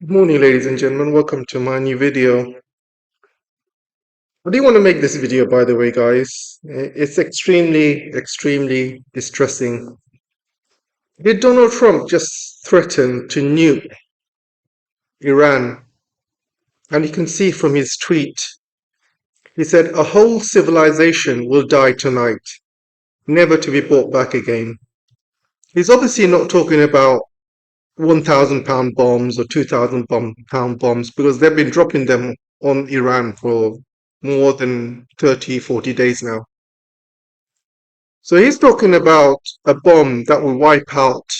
Good morning, ladies and gentlemen. Welcome to my new video. I do want to make this video, by the way, guys. It's extremely distressing. Did Donald Trump just threaten to nuke Iran? And you can see from his tweet, he said, a whole civilization will die tonight, never to be brought back again. He's obviously not talking about 1,000-pound bombs or 2,000-pound bombs because they've been dropping them on Iran for more than 30, 40 days now. So he's talking about a bomb that will wipe out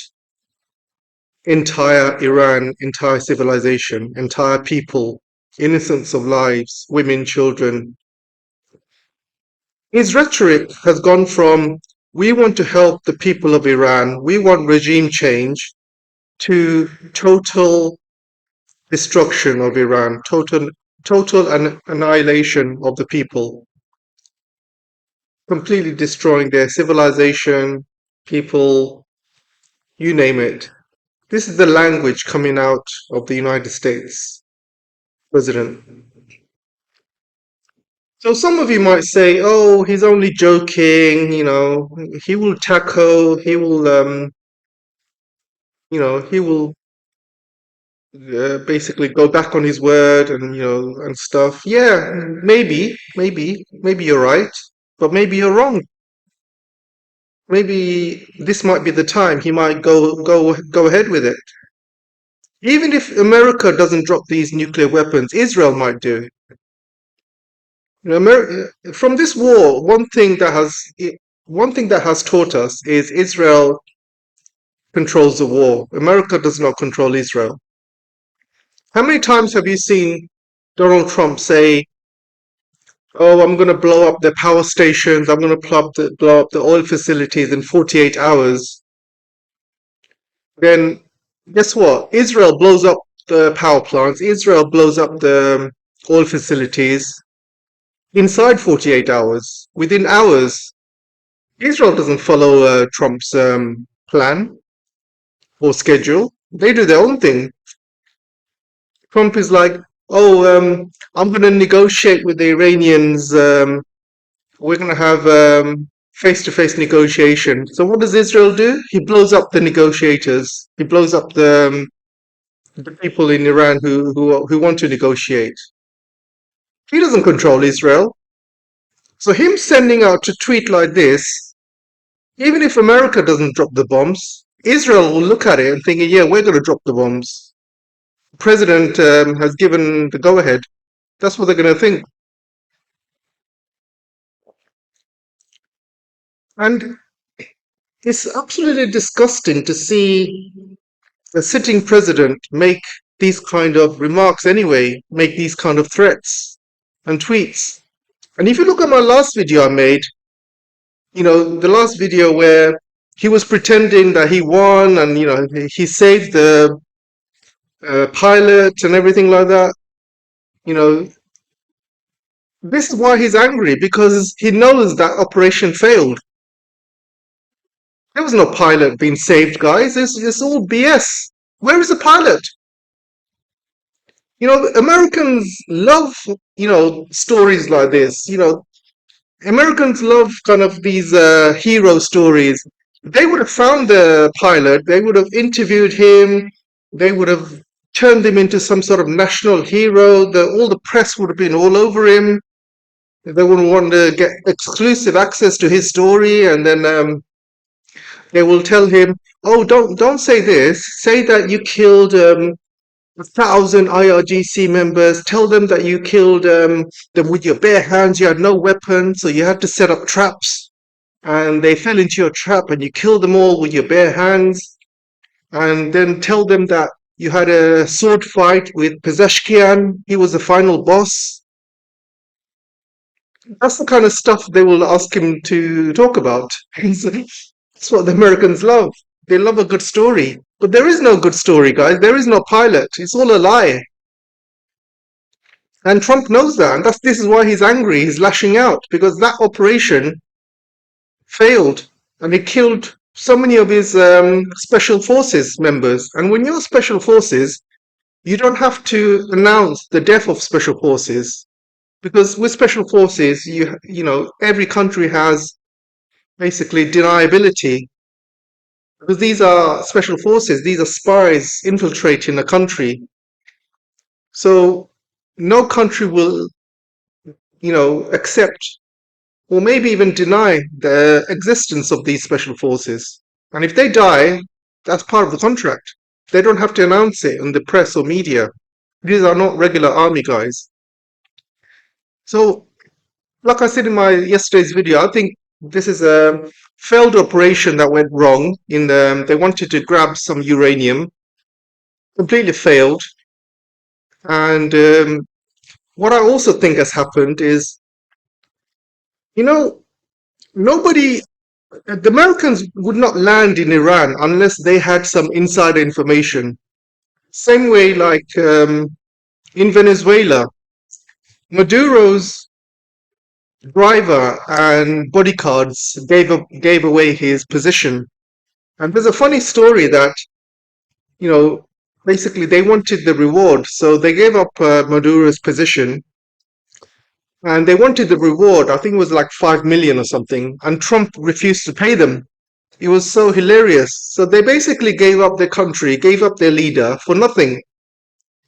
entire Iran, entire civilization, entire people, innocence of lives, women, children. His rhetoric has gone from, we want to help the people of Iran, we want regime change, to total destruction of Iran, total annihilation of the people, completely destroying their civilization, people, you name it. This is the language coming out of the United States president. So some of you might say, oh, he's only joking, he will tackle, he will basically go back on his word and stuff. Yeah, maybe you're right, but maybe you're wrong. Maybe this might be the time he might go ahead with it. Even if America doesn't drop these nuclear weapons, Israel might do. From this war, one thing that has taught us is Israel controls the war. America does not control Israel. How many times have you seen Donald Trump say, "Oh, I'm going to blow up the power stations. I'm going to blow up the oil facilities in 48 hours." Then guess what? Israel blows up the power plants. Israel blows up the oil facilities inside 48 hours, within hours. Israel doesn't follow Trump's plan or schedule. They do their own thing. Trump is like, oh, I'm going to negotiate with the Iranians. We're going to have face-to-face negotiation. So what does Israel do? He blows up the negotiators. He blows up the people in Iran who want to negotiate. He doesn't control Israel. So him sending out a tweet like this, even if America doesn't drop the bombs, Israel will look at it and think, yeah, we're going to drop the bombs. The president has given the go-ahead. That's what they're going to think. And it's absolutely disgusting to see a sitting president make these kind of remarks anyway, make these kind of threats and tweets. And if you look at my last video I made, the last video where he was pretending that he won and, he saved the pilot and everything like that, this is why he's angry, because he knows that operation failed. There was no pilot being saved, guys. It's all BS. Where is the pilot? Americans love, stories like this. Americans love kind of these hero stories. They would have found the pilot, they would have interviewed him, they would have turned him into some sort of national hero. All the press would have been all over him. They would want to get exclusive access to his story, and then they will tell him, "Oh, don't say this. Say that you killed 1,000 IRGC members. Tell them that you killed them with your bare hands. You had no weapons, so you had to set up traps, and they fell into your trap, and you killed them all with your bare hands. And then tell them that you had a sword fight with Pezeshkian. He was the final boss." That's the kind of stuff they will ask him to talk about. That's what the Americans love. They love a good story. But there is no good story, guys. There is no pilot. It's all a lie. And Trump knows that. And this is why he's angry. He's lashing out because that operation failed. And it killed so many of his special forces members. And when you're special forces, You don't have to announce the death of special forces because with special forces, every country has basically deniability because these are special forces. These are spies infiltrating a country. So no country will, accept or maybe even deny the existence of these special forces. And if they die, that's part of the contract. They don't have to announce it in the press or media. These are not regular army guys. So, like I said in my yesterday's video, I think this is a failed operation that went wrong. They wanted to grab some uranium, completely failed. And what I also think has happened is, you know, nobody the Americans would not land in Iran unless they had some insider information. Same way, like in Venezuela, Maduro's driver and bodyguards gave away his position. And there's a funny story that you know basically they wanted the reward, so they gave up Maduro's position, and they wanted the reward. I think it was like 5 million or something, and Trump refused to pay them. It was so hilarious. So they basically gave up their country, gave up their leader for nothing.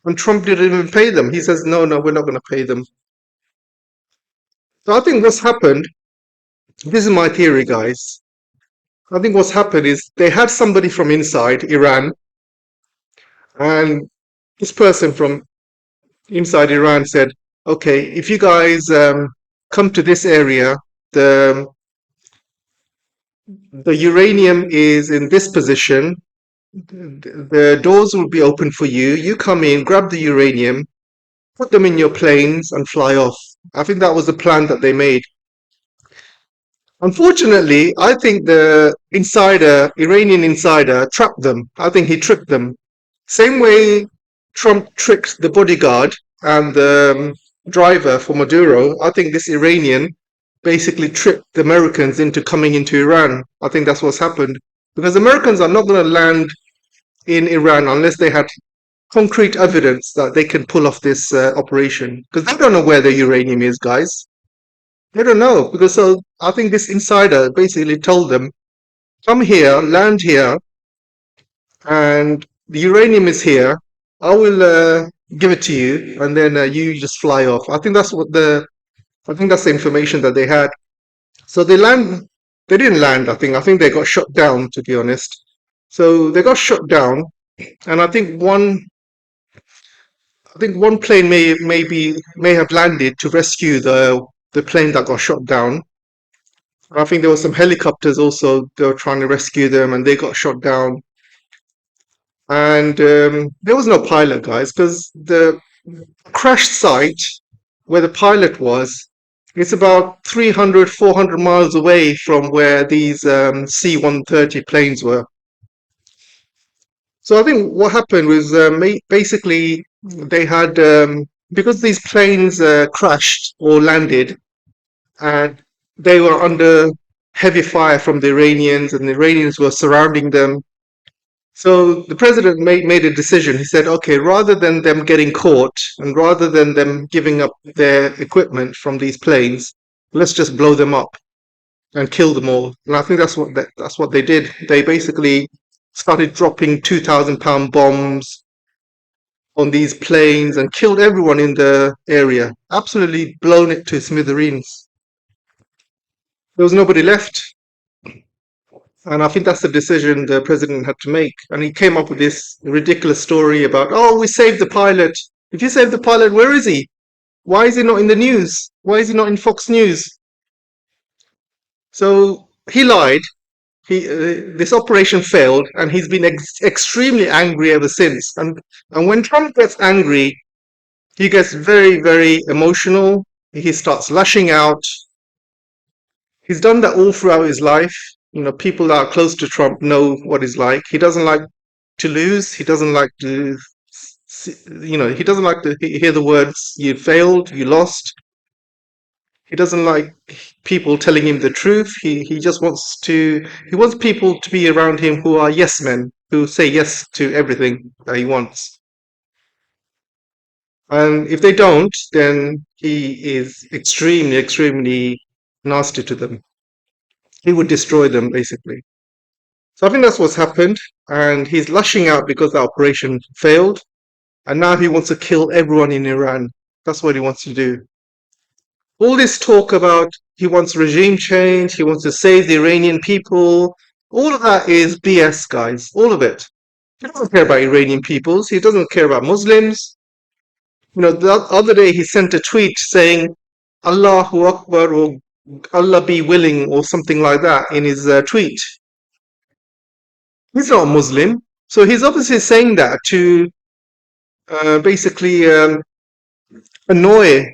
And Trump didn't even pay them. He says, no, no, we're not going to pay them. So I think what's happened, this is my theory, guys. I think what's happened is they had somebody from inside Iran, and this person from inside Iran said, okay, if you guys come to this area, the, the uranium is in this position. The doors will be open for you. You come in, grab the uranium, put them in your planes and fly off. I think that was the plan that they made. Unfortunately, I think the Iranian insider, trapped them. I think he tricked them. Same way Trump tricked the bodyguard and the driver for Maduro, I think this Iranian basically tricked the Americans into coming into Iran. I think that's what's happened. Because Americans are not going to land in Iran unless they had concrete evidence that they can pull off this operation, because they don't know where the uranium is, guys. They don't know, because so I think this insider basically told them, come here, land here, and the uranium is here. I will give it to you, and then you just fly off. I think that's the information that they had. So they land. They didn't land. I think they got shot down. To be honest, so they got shot down, and I think one plane may have landed to rescue the plane that got shot down. I think there were some helicopters also. They were trying to rescue them, and they got shot down. And there was no pilot, guys, because the crash site where the pilot was, it's about 300, 400 miles away from where these C-130 planes were. So I think what happened was basically they had because these planes crashed or landed, and they were under heavy fire from the Iranians, and the Iranians were surrounding them. So the president made a decision. He said, okay, rather than them getting caught and rather than them giving up their equipment from these planes, let's just blow them up and kill them all. And I think that's what they did. They basically started dropping 2,000-pound bombs on these planes and killed everyone in the area. Absolutely blown it to smithereens. There was nobody left. And I think that's the decision the president had to make. And he came up with this ridiculous story about, oh, we saved the pilot. If you saved the pilot, where is he? Why is he not in the news? Why is he not in Fox News? So he lied. This operation failed, and he's been extremely angry ever since. And when Trump gets angry, he gets very, very emotional. He starts lashing out. He's done that all throughout his life. People that are close to Trump know what he's like. He doesn't like to lose. He doesn't like to, he doesn't like to hear the words, you failed, you lost. He doesn't like people telling him the truth. He just he wants people to be around him who are yes men, who say yes to everything that he wants. And if they don't, then he is extremely, extremely nasty to them. He would destroy them, basically. So I think that's what's happened. And he's lashing out because the operation failed. And now he wants to kill everyone in Iran. That's what he wants to do. All this talk about he wants regime change, he wants to save the Iranian people, all of that is BS, guys. All of it. He doesn't care about Iranian peoples. He doesn't care about Muslims. The other day he sent a tweet saying, Allahu Akbar, or Allah be willing, or something like that in his tweet. He's not a Muslim. So he's obviously saying that to basically annoy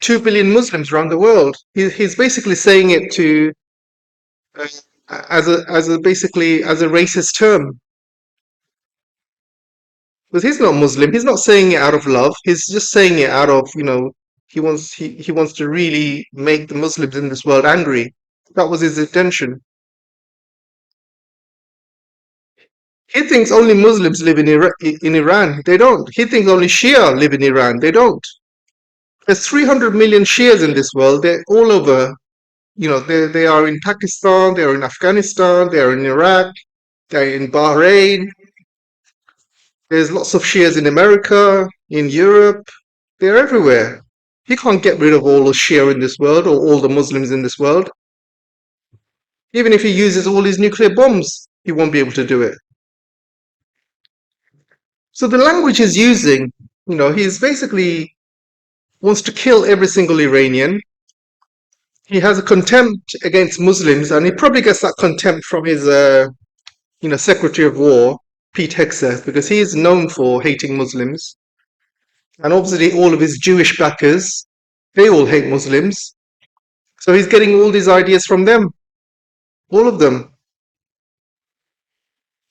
2 billion Muslims around the world. He's basically saying it to uh, as a basically as a racist term. Because he's not Muslim. He's not saying it out of love. He's just saying it out of, he wants to really make the Muslims in this world angry. That was his intention. He thinks only Muslims live in Iran. They don't. He thinks only Shia live in Iran. They don't. There's 300 million Shias in this world. They're all over. They are in Pakistan. They are in Afghanistan. They are in Iraq. They're in Bahrain. There's lots of Shias in America, in Europe. They're everywhere. He can't get rid of all the Shia in this world or all the Muslims in this world. Even if he uses all his nuclear bombs, he won't be able to do it. So the language he's using, he's basically wants to kill every single Iranian. He has a contempt against Muslims, and he probably gets that contempt from his, Secretary of War, Pete Hegseth, because he is known for hating Muslims. And obviously all of his Jewish backers, they all hate Muslims. So he's getting all these ideas from them. All of them.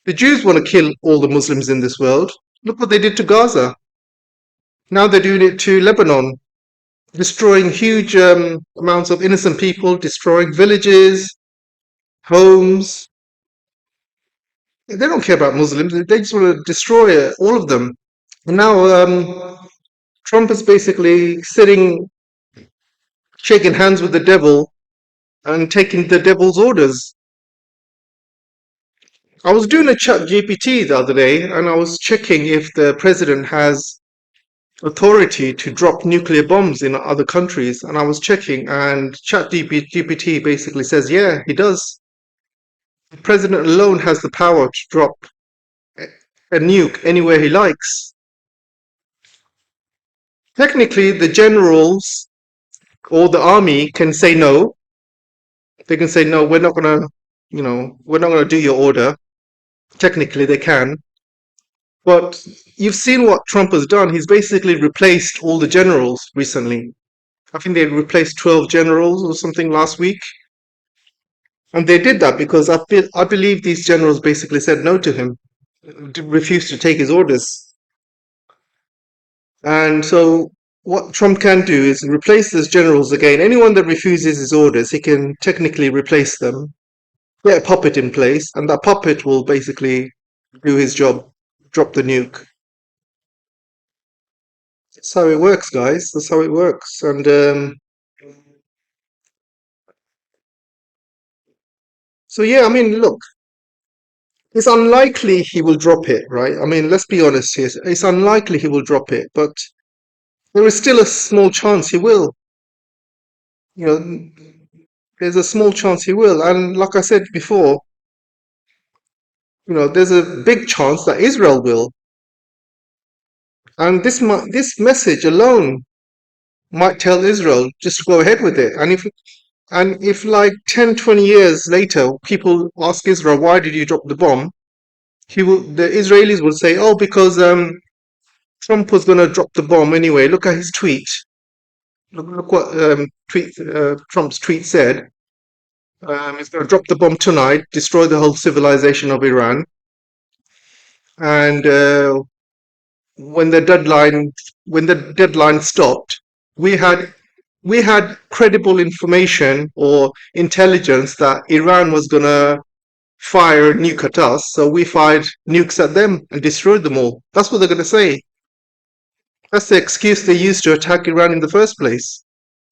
The Jews want to kill all the Muslims in this world. Look what they did to Gaza. Now they're doing it to Lebanon, destroying huge amounts of innocent people, destroying villages, homes. They don't care about Muslims. They just want to destroy all of them. And now Trump is basically shaking hands with the devil and taking the devil's orders. I was doing a chat GPT the other day, and I was checking if the president has authority to drop nuclear bombs in other countries. And I was checking, and chat GPT basically says, yeah, he does. The president alone has the power to drop a nuke anywhere he likes. Technically, the generals or the army can say no. They can say, no, we're not going to, we're not going to do your order. Technically, they can. But you've seen what Trump has done. He's basically replaced all the generals recently. I think they replaced 12 generals or something last week. And they did that because I believe these generals basically said no to him, refused to take his orders. And so what Trump can do is replace those generals again. Anyone that refuses his orders, he can technically replace them, get a puppet in place, and that puppet will basically do his job, drop the nuke. That's how it works, guys. That's how it works. And so, yeah, I mean, look, it's unlikely he will drop it, right? I mean, let's be honest here. It's unlikely he will drop it, but there is still a small chance he will. You know, there's a small chance he will. And like I said before, there's a big chance that Israel will. And this message alone might tell Israel just to go ahead with it. And if like 10, 20 years later, people ask Israel, why did you drop the bomb? The Israelis will say, oh, because Trump was going to drop the bomb anyway. Look at his tweet. Look what Trump's tweet said. He's going to drop the bomb tonight, destroy the whole civilization of Iran. And when the deadline stopped, we had credible information or intelligence that Iran was going to fire a nuke at us, so we fired nukes at them and destroyed them all. That's what they're going to say. That's the excuse they used to attack Iran in the first place.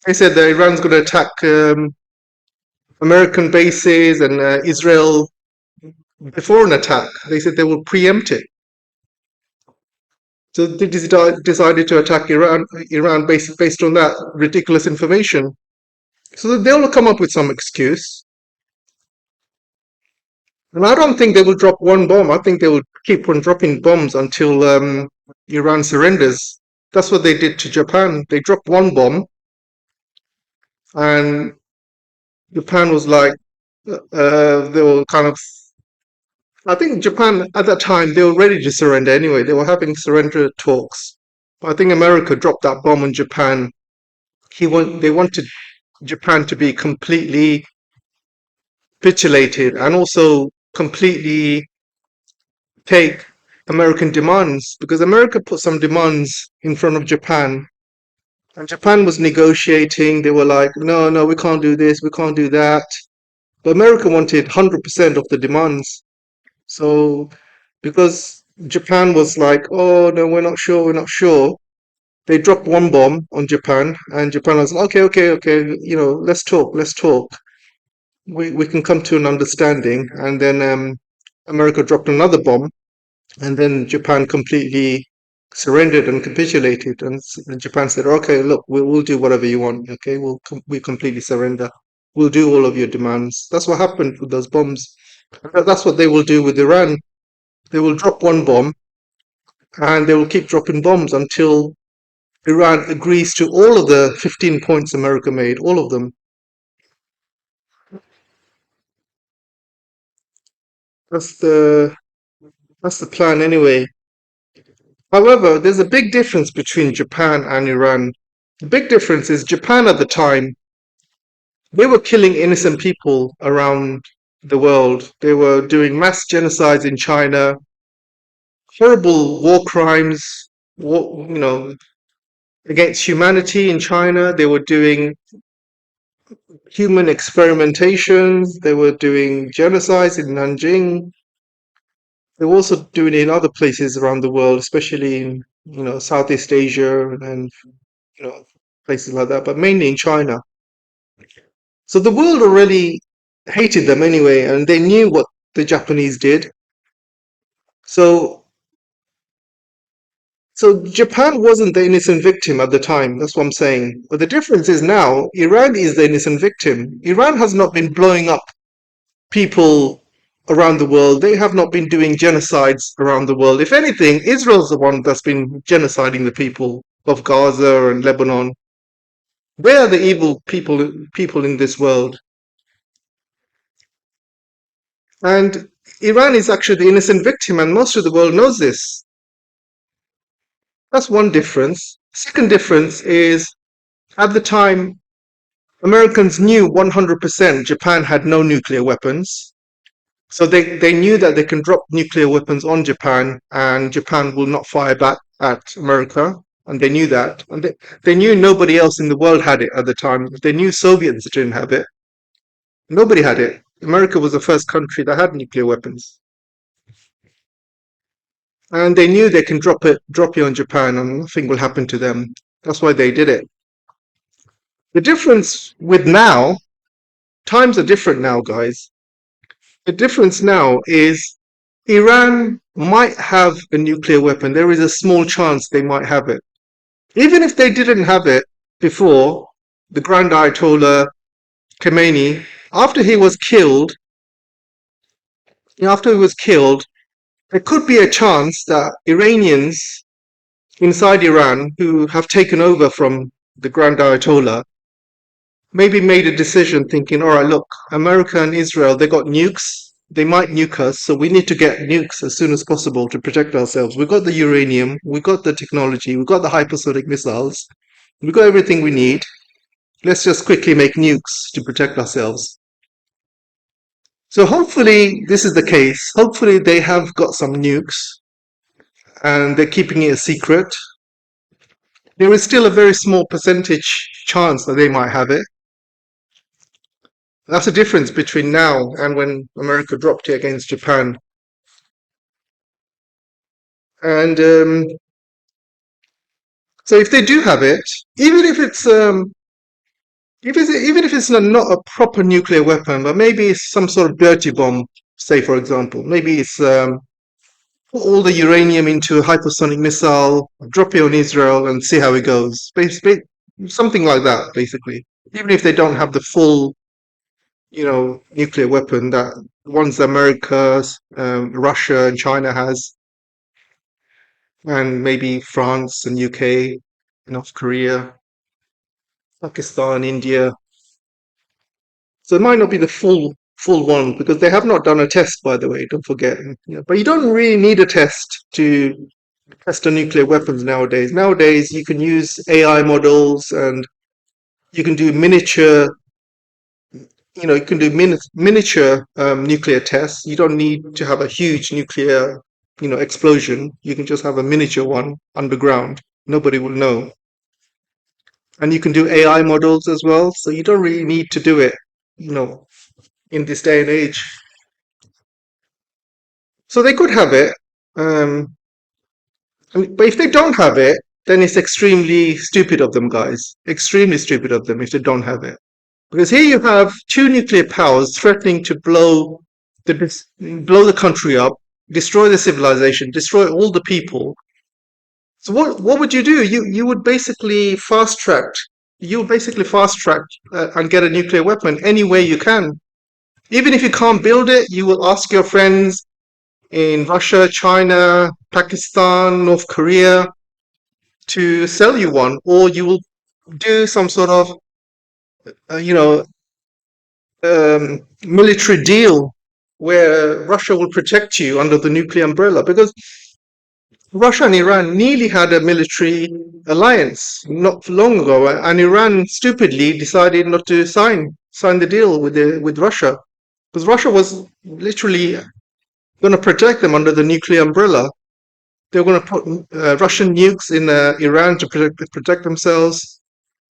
They said that Iran's going to attack American bases and Israel before an attack. They said they will preempt it. So they decided to attack Iran based on that ridiculous information. So they'll come up with some excuse. And I don't think they will drop one bomb. I think they will keep on dropping bombs until Iran surrenders. That's what they did to Japan. They dropped one bomb, and Japan was like, they were kind of. I think Japan at that time they were ready to surrender anyway. They were having surrender talks. But I think America dropped that bomb on Japan. They wanted Japan to be completely capitulated and also completely take American demands because America put some demands in front of Japan and Japan was negotiating. They were like, no, no, we can't do this, we can't do that. But America wanted 100% of the demands. So because Japan was like, oh, no, we're not sure. They dropped one bomb on Japan and Japan was like, okay, let's talk, let's talk. We can come to an understanding. And then America dropped another bomb. And then Japan completely surrendered and capitulated. And Japan said, "Okay, look, we'll do whatever you want. Okay, we completely surrender. We'll do all of your demands." That's what happened with those bombs. That's what they will do with Iran. They will drop one bomb, and they will keep dropping bombs until Iran agrees to all of the 15 points America made, all of them. That's the that's the plan anyway. However, there's a big difference between Japan and Iran. The big difference is Japan at the time, they were killing innocent people around the world. They were doing mass genocides in China, horrible war crimes, against humanity in China. They were doing human experimentations. They were doing genocides in Nanjing. They were also doing it in other places around the world, especially in Southeast Asia and places like that, but mainly in China. So the world already hated them anyway, and they knew what the Japanese did. So, so Japan wasn't the innocent victim at the time. That's what I'm saying. But the difference is now Iran is the innocent victim. Iran has not been blowing up people around the world. They have not been doing genocides around the world. If anything, Israel's the one that's been genociding the people of Gaza and Lebanon. They are the evil people in this world. And Iran is actually the innocent victim, and most of the world knows this. That's one difference. Second difference is at the time, Americans knew 100% Japan had no nuclear weapons. So they knew that they can drop nuclear weapons on Japan and Japan will not fire back at America. And they knew that. And they knew nobody else in the world had it at the time. They knew Soviets didn't have it. Nobody had it. America was the first country that had nuclear weapons. And they knew they can drop it on Japan and nothing will happen to them. That's why they did it. The difference with now, times are different now, guys. The difference now is Iran might have a nuclear weapon. There is a small chance they might have it. Even if they didn't have it before, the Grand Ayatollah Khomeini, after he was killed, there could be a chance that Iranians inside Iran who have taken over from the Grand Ayatollah maybe made a decision thinking, all right, look, America and Israel, they got nukes. They might nuke us, so we need to get nukes as soon as possible to protect ourselves. We've got the uranium, we've got the technology, we've got the hypersonic missiles, we've got everything we need. Let's just quickly make nukes to protect ourselves. So hopefully this is the case. Hopefully they have got some nukes and they're keeping it a secret. There is still a very small percentage chance that they might have it. That's the difference between now and when America dropped it against Japan. And So if they do have it, even if it's even if it's not a proper nuclear weapon, but maybe it's some sort of dirty bomb, say for example, maybe it's put all the uranium into a hypersonic missile, drop it on Israel, and see how it goes. Something like that, basically. Even if they don't have the full, nuclear weapon that ones America, Russia, and China has, and maybe France and UK, North Korea, Pakistan, India. So it might not be the full one because they have not done a test, by the way. Don't forget. But you don't really need a test to test on nuclear weapons nowadays. Nowadays, you can use AI models and you can do miniature. You can do miniature nuclear tests. You don't need to have a huge nuclear, explosion. You can just have a miniature one underground. Nobody will know. And you can do AI models as well. So you don't really need to do it, you know, in this day and age. So they could have it. But if they don't have it, then it's extremely stupid of them, guys. Extremely stupid of them if they don't have it. Because here you have two nuclear powers threatening to blow the country up, destroy the civilization, destroy all the people. So what would you do? You would basically fast track. You would basically fast track and get a nuclear weapon any way you can. Even if you can't build it, you will ask your friends in Russia, China, Pakistan, North Korea to sell you one, or you will do some sort of, uh, you know, military deal where Russia will protect you under the nuclear umbrella. Because Russia and Iran nearly had a military alliance not long ago, and Iran stupidly decided not to sign the deal with Russia, because Russia was literally going to protect them under the nuclear umbrella. They were going to put Russian nukes in Iran to protect themselves.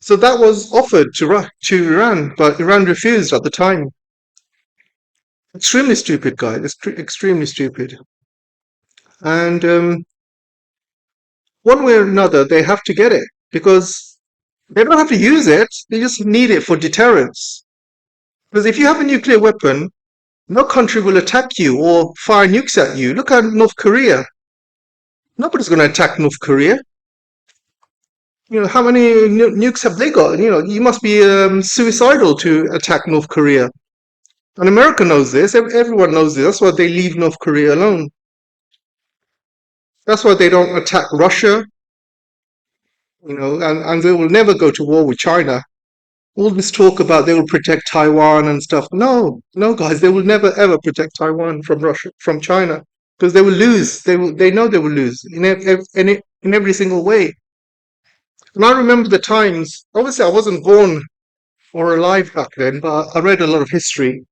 So that was offered to Iran, but Iran refused at the time. Extremely stupid, guy. Extremely stupid. And one way or another, they have to get it because they don't have to use it. They just need it for deterrence. Because if you have a nuclear weapon, no country will attack you or fire nukes at you. Look at North Korea. Nobody's going to attack North Korea. How many nukes have they got? You must be suicidal to attack North Korea. And America knows this. Everyone knows this. That's why they leave North Korea alone. That's why they don't attack Russia. And they will never go to war with China. All this talk about they will protect Taiwan and stuff. No, no, guys, they will never ever protect Taiwan from Russia, from China, because they will lose. They know they will lose in every single way. And I remember the times. Obviously, I wasn't born or alive back then, but I read a lot of history.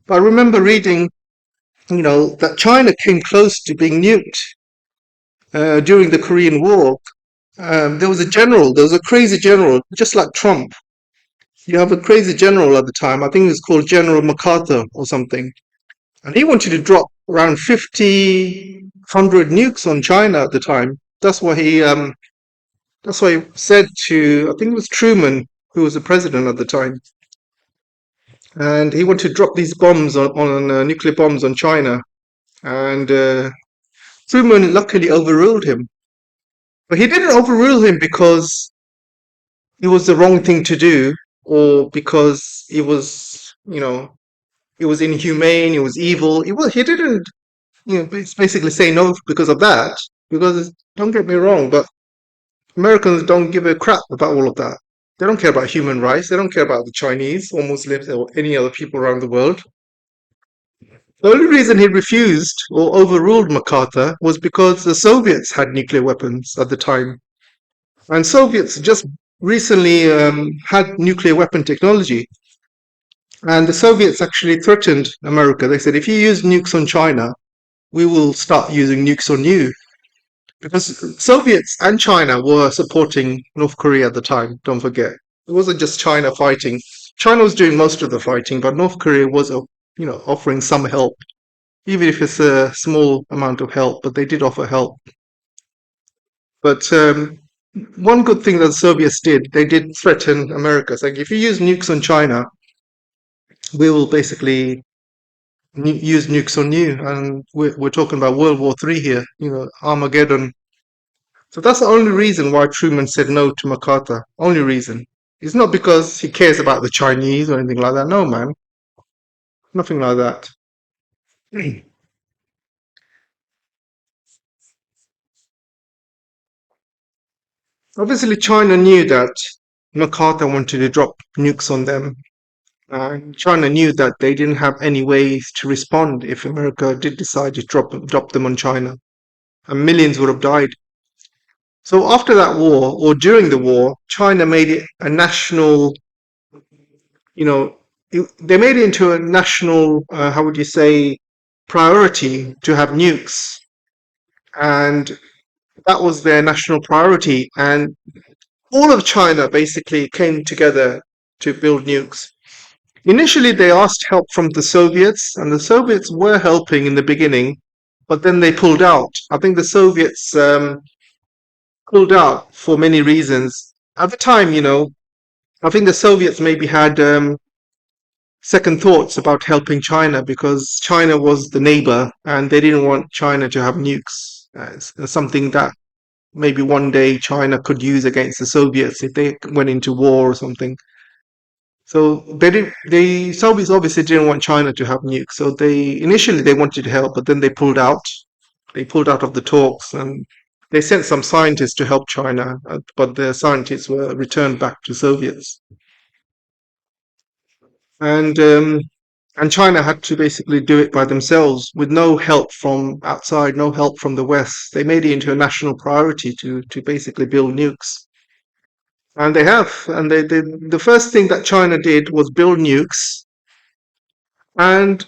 But I remember reading, that China came close to being nuked during the Korean War. There was a general. There was a crazy general, just like Trump. You have a crazy general at the time. I think he was called General MacArthur or something. And he wanted to drop around 100 nukes on China at the time. That's why he said to, I think it was Truman, who was the president at the time. And he wanted to drop these bombs on nuclear bombs on China. And Truman luckily overruled him. But he didn't overrule him because it was the wrong thing to do or because it was inhumane, it was evil. He didn't, basically say no because of that. Because don't get me wrong, but Americans don't give a crap about all of that. They don't care about human rights. They don't care about the Chinese or Muslims or any other people around the world. The only reason he refused or overruled MacArthur was because the Soviets had nuclear weapons at the time. And Soviets just recently had nuclear weapon technology. And the Soviets actually threatened America. They said, if you use nukes on China, we will start using nukes on you. Because Soviets and China were supporting North Korea at the time, don't forget. It wasn't just China fighting. China was doing most of the fighting, but North Korea was, offering some help, even if it's a small amount of help, but they did offer help. But one good thing that the Soviets did, they did threaten America. It's like if you use nukes on China, we will basically use nukes on you, and we're talking about World War III here. Armageddon. So that's the only reason why Truman said no to MacArthur. Only reason. It's not because he cares about the Chinese or anything like that. No, man, nothing like that. Obviously, China knew that MacArthur wanted to drop nukes on them. China knew that they didn't have any ways to respond if America did decide to drop them on China, and millions would have died. So after that war, or during the war, China made it a national, you know, they made it into a national, how would you say, priority to have nukes. And that was their national priority. And all of China basically came together to build nukes. Initially, they asked help from the Soviets, and the Soviets were helping in the beginning, but then they pulled out. I think the Soviets pulled out for many reasons. At the time, I think the Soviets maybe had second thoughts about helping China because China was the neighbor and they didn't want China to have nukes. It's something that maybe one day China could use against the Soviets if they went into war or something. So the Soviets obviously didn't want China to have nukes. So initially they wanted to help, but then they pulled out. They pulled out of the talks and they sent some scientists to help China, but the scientists were returned back to Soviets. And um, and China had to basically do it by themselves with no help from outside, no help from the West. They made it into a national priority to basically build nukes. And they have. And the first thing that China did was build nukes. And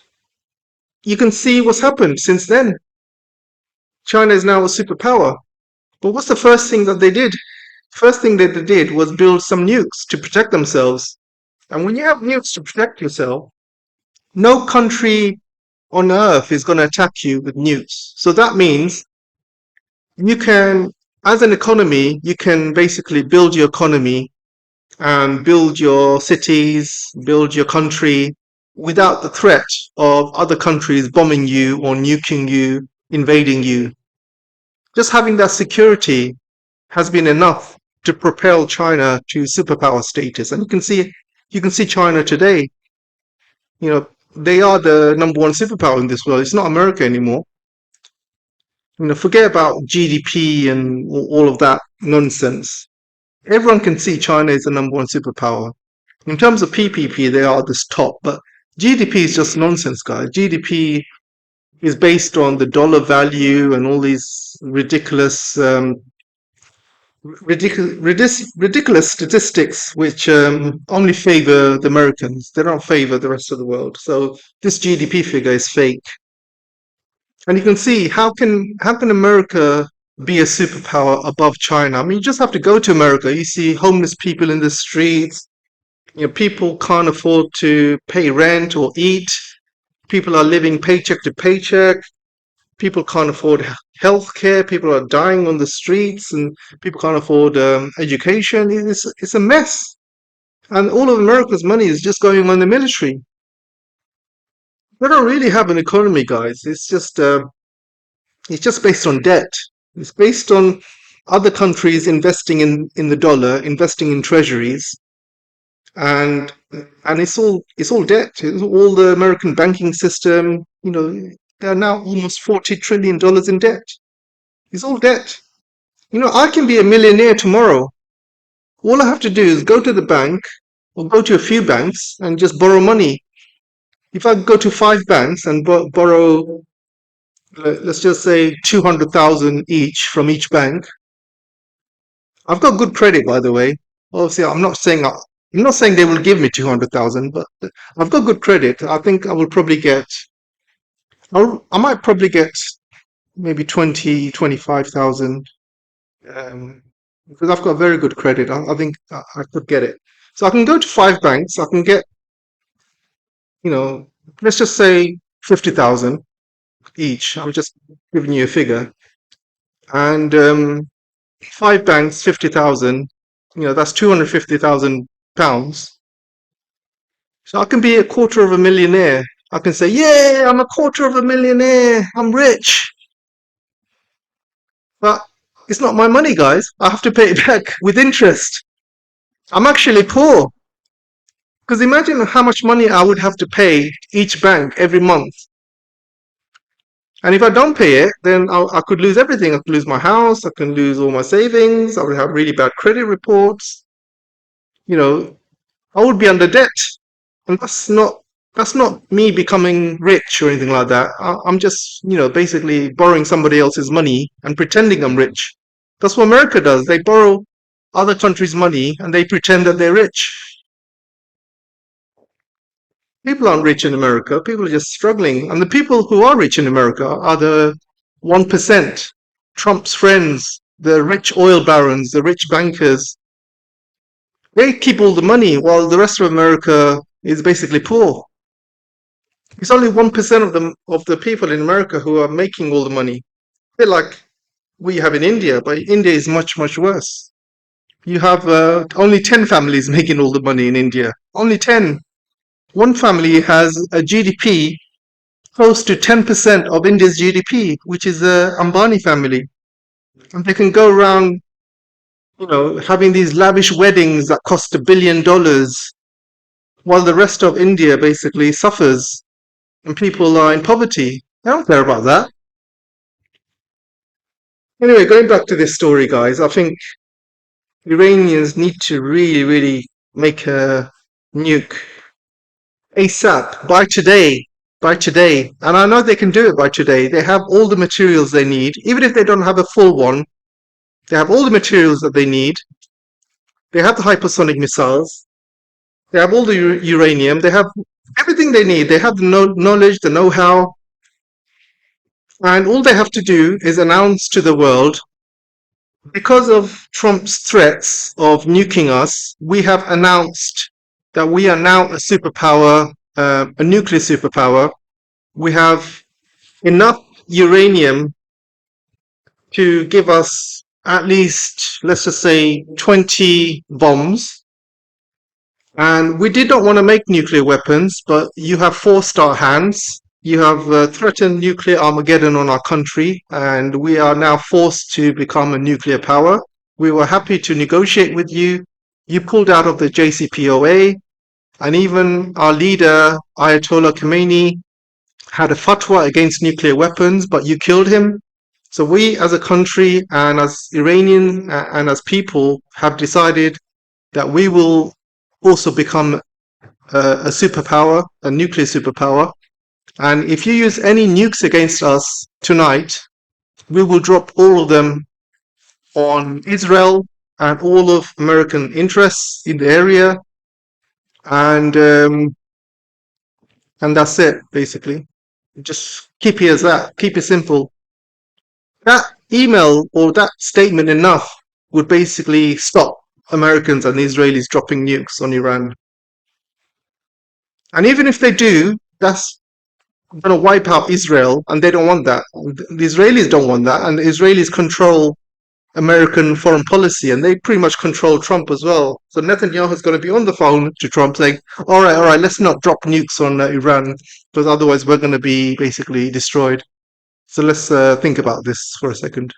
you can see what's happened since then. China is now a superpower. But what's the first thing that they did? First thing that they did was build some nukes to protect themselves. And when you have nukes to protect yourself, no country on earth is going to attack you with nukes. So that means you can, as an economy, you can basically build your economy and build your cities, build your country without the threat of other countries bombing you or nuking you, invading you. Just having that security has been enough to propel China to superpower status. And you can see China today. You know, they are the number one superpower in this world. It's not America anymore. Forget about GDP and all of that nonsense. Everyone can see China is the number one superpower. In terms of PPP, they are this top, but GDP is just nonsense, guys. GDP is based on the dollar value and all these ridiculous statistics which only favor the Americans. They don't favor the rest of the world. So this GDP figure is fake. And you can see how can America be a superpower above China? I mean, you just have to go to America. You see homeless people in the streets. People can't afford to pay rent or eat. People are living paycheck to paycheck. People can't afford health care. People are dying on the streets, and people can't afford education. It's a mess. And all of America's money is just going on the military. They don't really have an economy, guys. It's just based on debt. It's based on other countries investing in the dollar, investing in treasuries, and and it's all debt. It's all the American banking system. They are now almost $40 trillion in debt. It's all debt. I can be a millionaire tomorrow. All I have to do is go to the bank or go to a few banks and just borrow money. If I go to five banks and borrow, let's just say 200,000 each from each bank. I've got good credit, by the way. Obviously, I'm not saying they will give me 200,000, but I've got good credit. I think I will probably I might probably get maybe 20, 25,000, because I've got very good credit. I think I could get it. So I can go to five banks. I can get, you know, let's just say 50,000 each. I'm just giving you a figure. And 5 banks, 50,000. That's £250,000. So I can be a quarter of a millionaire. I can say, "Yeah, I'm a quarter of a millionaire. I'm rich." But it's not my money, guys. I have to pay it back with interest. I'm actually poor. Because imagine how much money I would have to pay each bank every month. And if I don't pay it, then I could lose everything. I could lose my house. I can lose all my savings. I would have really bad credit reports. You know, I would be under debt. And that's not me becoming rich or anything like that. I'm just, basically borrowing somebody else's money and pretending I'm rich. That's what America does. They borrow other countries' money and they pretend that they're rich. People aren't rich in America. People are just struggling. And the people who are rich in America are the 1%, Trump's friends, the rich oil barons, the rich bankers. They keep all the money while the rest of America is basically poor. It's only 1% of the people in America who are making all the money. A bit like we have in India, but India is much, much worse. You have only 10 families making all the money in India. Only 10. One family has a GDP close to 10% of India's GDP, which is the Ambani family. And they can go around, having these lavish weddings that cost $1 billion, while the rest of India basically suffers and people are in poverty. They don't care about that. Anyway, going back to this story, guys, I think Iranians need to really, really make a nuke ASAP by today. And I know they can do it by today. They have all the materials they need. Even if they don't have a full one, they have all the materials that they need. They have the hypersonic missiles. They have all the uranium. They have everything they need. They have the knowledge, the know-how. And all they have to do is announce to the world, because of Trump's threats of nuking us, we have announced that we are now a superpower, a nuclear superpower. We have enough uranium to give us at least, let's just say, 20 bombs. And we did not want to make nuclear weapons, but you have forced our hands. You have threatened nuclear Armageddon on our country, and we are now forced to become a nuclear power. We were happy to negotiate with you. You pulled out of the JCPOA, and even our leader, Ayatollah Khomeini, had a fatwa against nuclear weapons, but you killed him. So we as a country and as Iranians and as people have decided that we will also become a superpower, a nuclear superpower. And if you use any nukes against us tonight, we will drop all of them on Israel and all of American interests in the area. And that's it, basically. Just keep it as that. Keep it simple. That email or that statement enough would basically stop Americans and Israelis dropping nukes on Iran. And even if they do, that's going to wipe out Israel, and they don't want that. The Israelis don't want that, and the Israelis control American foreign policy, and they pretty much control Trump as well. So Netanyahu is going to be on the phone to Trump saying, all right, let's not drop nukes on Iran, because otherwise we're going to be basically destroyed. So let's think about this for a second.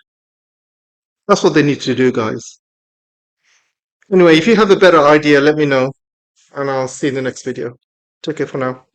That's what they need to do, guys. Anyway, if you have a better idea, let me know, and I'll see you in the next video. Take care for now.